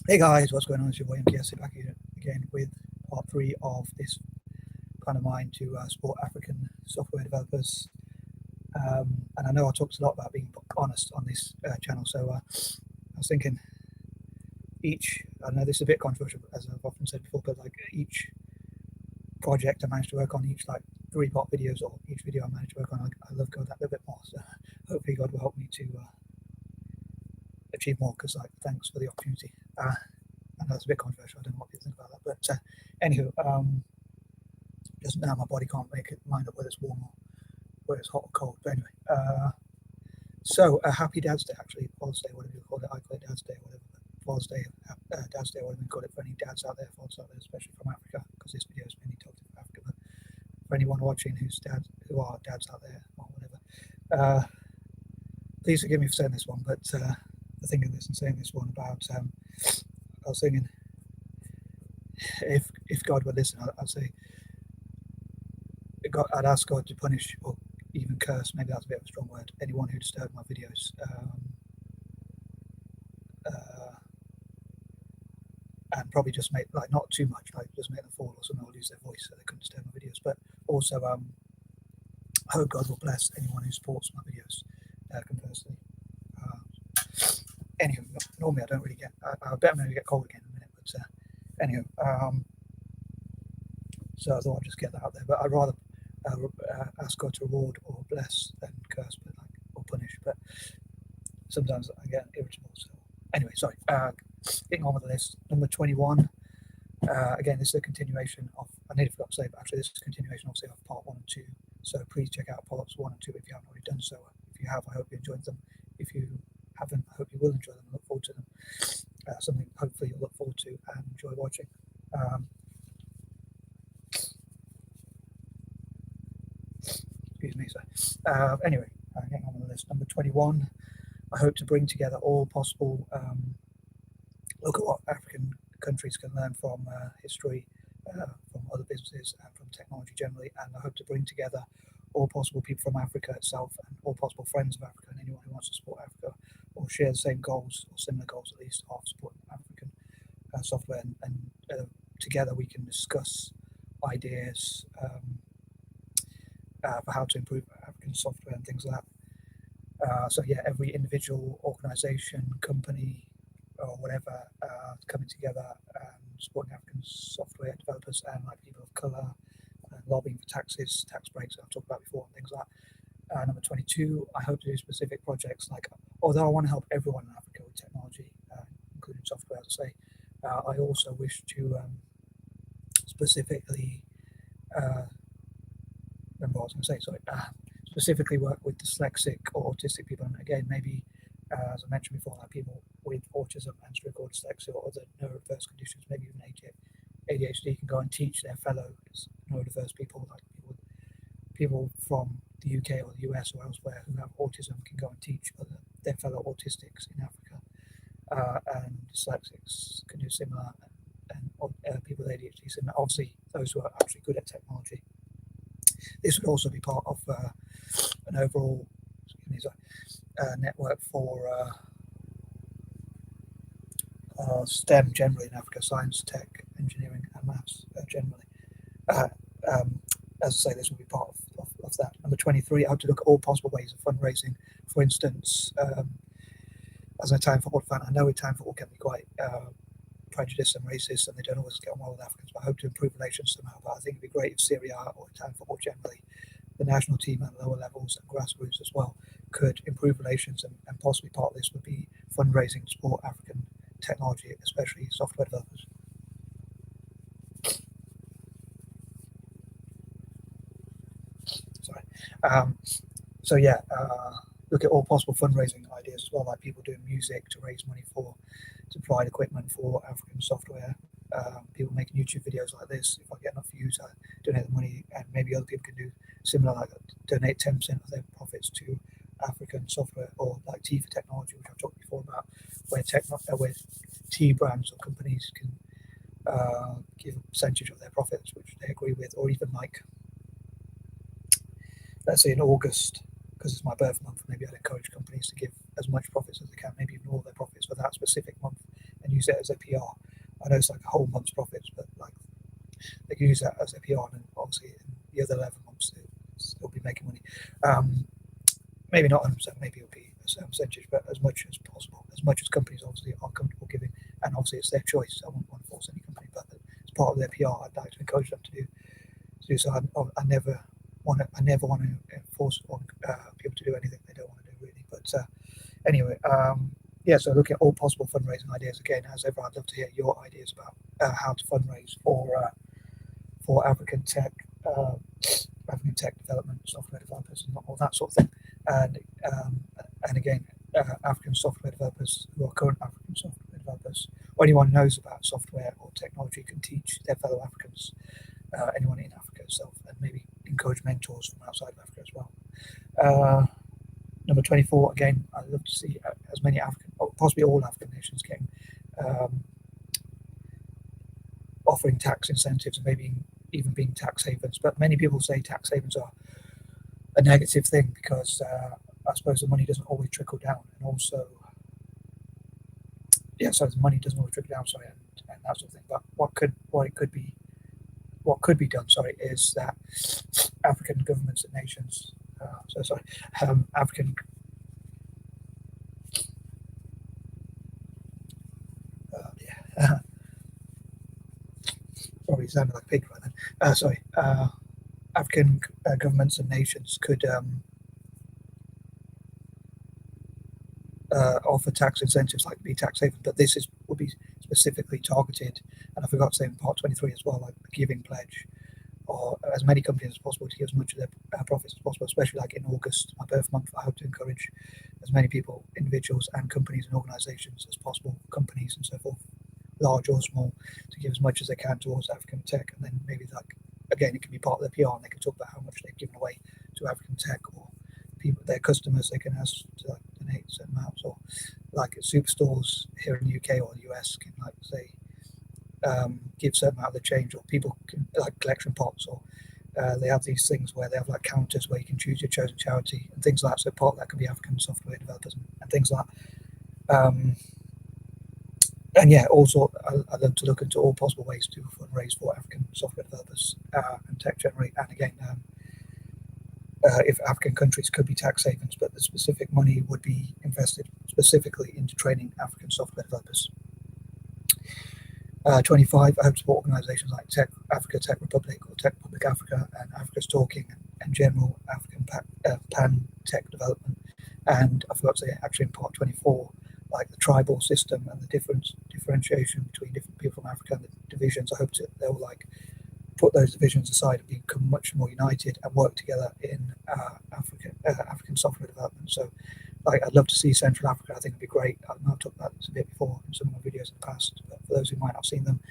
Hey guys, what's going on? It's your boy M.K.S back here again with part 3 of this plan of mine to support African software developers. And I know I talked a lot about being honest on this channel, so I was thinking I know this is a bit controversial, as I've often said before, but like each project I managed to work on, each like 3-part videos or each video I managed to work on, I love God that little bit more. So hopefully God will help me to achieve more, because like thanks for the opportunity. I know it's a bit controversial, I don't know what people think about that, but anywho, just now my body can't make it line up whether it's warm or whether it's hot or cold. But anyway, so happy Dad's Day, actually, Father's Day, whatever you call it. I call it Dad's Day, whatever. But Father's Day, Dad's Day, whatever you call it, for any dads out there, fathers out there, especially from Africa, because this video is mainly talking about Africa. But for anyone watching who are dads out there or whatever, please forgive me for saying this one, but for thinking this and saying this one about, I was thinking, if God would listen, I'd say, I'd ask God to punish or even curse, maybe that's a bit of a strong word, anyone who disturbed my videos. And probably just make, like, not too much, like just make them fall or something, or lose their voice so they couldn't disturb my videos. But also, I hope God will bless anyone who supports my videos conversely. Anyway, normally I don't really get, I bet I'm going to get cold again in a minute, but anyway, so I thought I'd just get that out there. But I'd rather ask God to reward or bless than curse, but like, or punish. But sometimes I get irritable. So anyway, sorry. Getting on with the list. Number 21. Again, this is a continuation of, I nearly forgot to say, but actually this is a continuation obviously of part 1 and 2. So please check out parts 1 and 2 if you haven't already done so. If you have, I hope you enjoyed them. If you haven't, I hope you will enjoy them and look forward to them. Something hopefully you'll look forward to and enjoy watching. Excuse me. So anyway, getting on with the list. Number 21. I hope to bring together all possible, look at what African countries can learn from history, from other businesses, and from technology generally. And I hope to bring together all possible people from Africa itself and all possible friends of Africa and anyone who wants to support Africa or share the same goals, or similar goals at least, of supporting African software. And together we can discuss ideas for how to improve African software and things like that. So yeah, every individual, organisation, company, or whatever, coming together and supporting African software developers and like people of colour, lobbying for taxes, tax breaks I've talked about before, and things like that. Number 22, I hope to do specific projects like, although I want to help everyone in Africa with technology, including software, as I say, I also wish to specifically, remember what I was going to say, sorry, specifically work with dyslexic or autistic people. And again, maybe, as I mentioned before, like people with autism and stroke or dyslexia or other neurodiverse conditions, maybe even ADHD, can go and teach their fellow neurodiverse people, like people from the UK or the US or elsewhere who have autism, can go and teach their fellow autistics in Africa, and dyslexics can do similar, and people with ADHD similar. Obviously, those who are actually good at technology. This would also be part of an overall network for STEM generally in Africa: science, tech, engineering, and maths generally. As I say, this will be part of that. Number 23, I have to look at all possible ways of fundraising. For instance, as a Italian football fan, I know Italian football can be quite prejudiced and racist, and they don't always get on well with Africans, but I hope to improve relations somehow. But I think it'd be great if Serie A or Italian football generally, the national team at lower levels and grassroots as well, could improve relations, and possibly part of this would be fundraising to support African technology, especially software developers. Sorry. So yeah, look at all possible fundraising ideas as well, like people doing music to raise money to provide equipment for African software. People making YouTube videos like this. If I get enough views, I donate the money, and maybe other people can do similar, like donate 10% of their profits to African software, or like Tea for Technology, which I've talked before about, where tea brands or companies can give a percentage of their profits, which they agree with, or even like, let's say in August, because it's my birth month, maybe I'd encourage companies to give as much profits as they can, maybe even all their profits for that specific month, and use it as a PR. I know it's like a whole month's profits, but like they can use that as a PR, and obviously in the other 11 months they'll still be making money. Maybe not 100%, maybe it'll be a certain percentage, but as much as possible, as much as companies obviously are comfortable giving, and obviously it's their choice. I wouldn't want to force any company, but as part of their PR, I'd like to encourage them to do so. I never want to force on people to do anything they don't want to do, really. But anyway, yeah. So looking at all possible fundraising ideas again. As ever, I'd love to hear your ideas about how to fundraise for African tech development, software developers, and all that sort of thing. And again, African software developers who are current African software developers, or anyone who knows about software or technology, can teach their fellow Africans, anyone in Africa itself, and maybe encourage mentors from outside of Africa as well. Number 24, again, I'd love to see as many African, or possibly all African nations getting offering tax incentives and maybe even being tax havens. But many people say tax havens are a negative thing because I suppose the money doesn't always trickle down, and also, yeah, so the money doesn't always trickle down, sorry, and that sort of thing. But what could be done, sorry, is that African governments and nations, African probably sounded like a pig right then. African governments and nations could offer tax incentives like be tax haven, but this would be specifically targeted. And I forgot to say in part 23 as well, like the giving pledge, or as many companies as possible to give as much of their profits as possible, especially like in August, my birth month. I hope to encourage as many people, individuals and companies and organizations as possible, companies and so forth, large or small, to give as much as they can towards African tech. And then maybe, like, again, it can be part of their PR, and they can talk about how much they've given away to African tech, or people, their customers, they can ask to like donate certain amounts, or like superstores here in the UK or the US can, like, say, give certain amount of the change, or people can, like, collection pots, or they have these things where they have like counters where you can choose your chosen charity and things like that. So part of that could be African software developers and things like that. And yeah, also I'd love to look into all possible ways to fundraise for African software developers and tech generally. And again, if African countries could be tax havens, but the specific money would be invested specifically into training African software developers. 25, I hope to support organisations like Africa Tech Republic, or Tech Republic Africa, and Africa's Talking, and general African pan tech development. And I forgot to say, actually, in part 24, like the tribal system and the differentiation between different people from Africa and the divisions. I hope they'll like put those divisions aside and become much more united and work together in African software development. So, like, I'd love to see Central Africa. I think it'd be great. I've talked about this a bit before in some of my videos in the past, but for those who might not have seen them,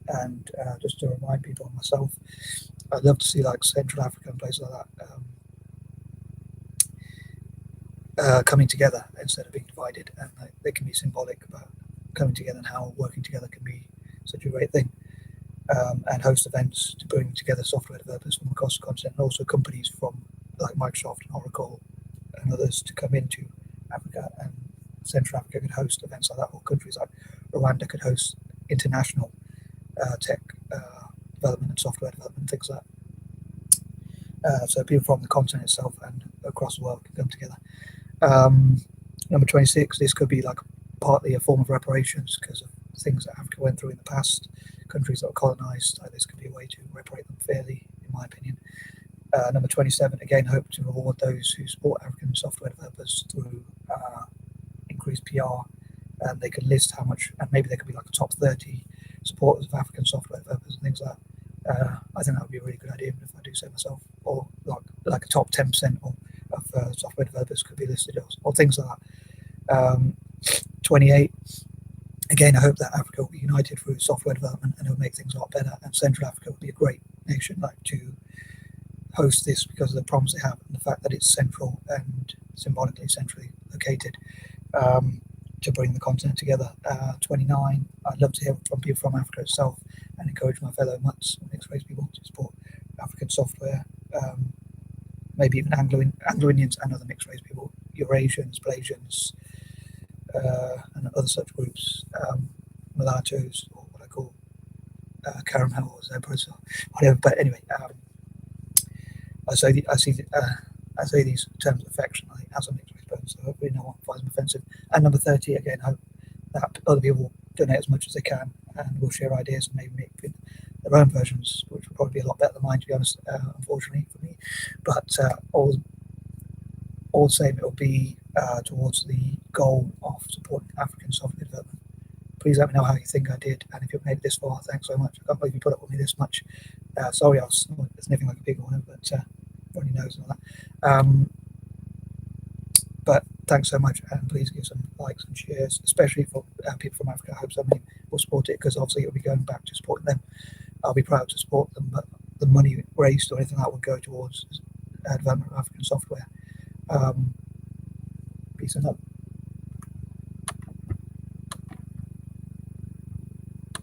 and just to remind people and myself, I'd love to see like Central Africa and places like that coming together instead of being divided, and they can be symbolic about coming together and how working together can be such a great thing. And host events to bring together software developers from across the continent, and also companies from like Microsoft and Oracle and others to come into Africa, and Central Africa could host events like that, or countries like Rwanda could host international tech development and software development, things like that. So people from the continent itself and across the world can come together. Number 26, this could be like partly a form of reparations because of things that Africa went through in the past. Countries that were colonized, this could be a way to reparate them fairly, in my opinion. Number 27, again, hope to reward those who support African software developers through increased PR, and they can list how much, and maybe they could be like a top 30 supporters of African software developers and things like that. I think that would be a really good idea, even if I do say myself, or like a top 10% of software developers could be listed, or things like that. 28, again, I hope that Africa will be united through software development, and it will make things a lot better, and Central Africa would be a great nation like to host this because of the problems they have and the fact that it's central and symbolically centrally located, to bring the continent together. 29, I'd love to hear from people from Africa itself and encourage my fellow mutts or mixed race people to support African software, maybe even Anglo-Indians and other mixed race people, Eurasians, Blasians, and other such groups, mulattoes, or what I call caramel or zebras or whatever. But anyway, I say these terms affectionately as a mixed race person, so hopefully no one finds them offensive. And number 30, again, hope that other people will donate as much as they can and will share ideas and maybe make their own versions, which will probably be a lot better than mine, to be honest, unfortunately for me. But all the same, it will be towards the goal of supporting African software development. Please let me know how you think I did, and if you've made it this far, thanks so much. I can't believe you put up with me this much. Sorry I was sniffing like a pig or whatever, but everybody knows and all that. But thanks so much, and please give some likes and shares, especially for people from Africa. I hope so many will support it, because obviously it'll be going back to supporting them. I'll be proud to support them, but the money raised or anything like that will go towards development of African software. Peace and love.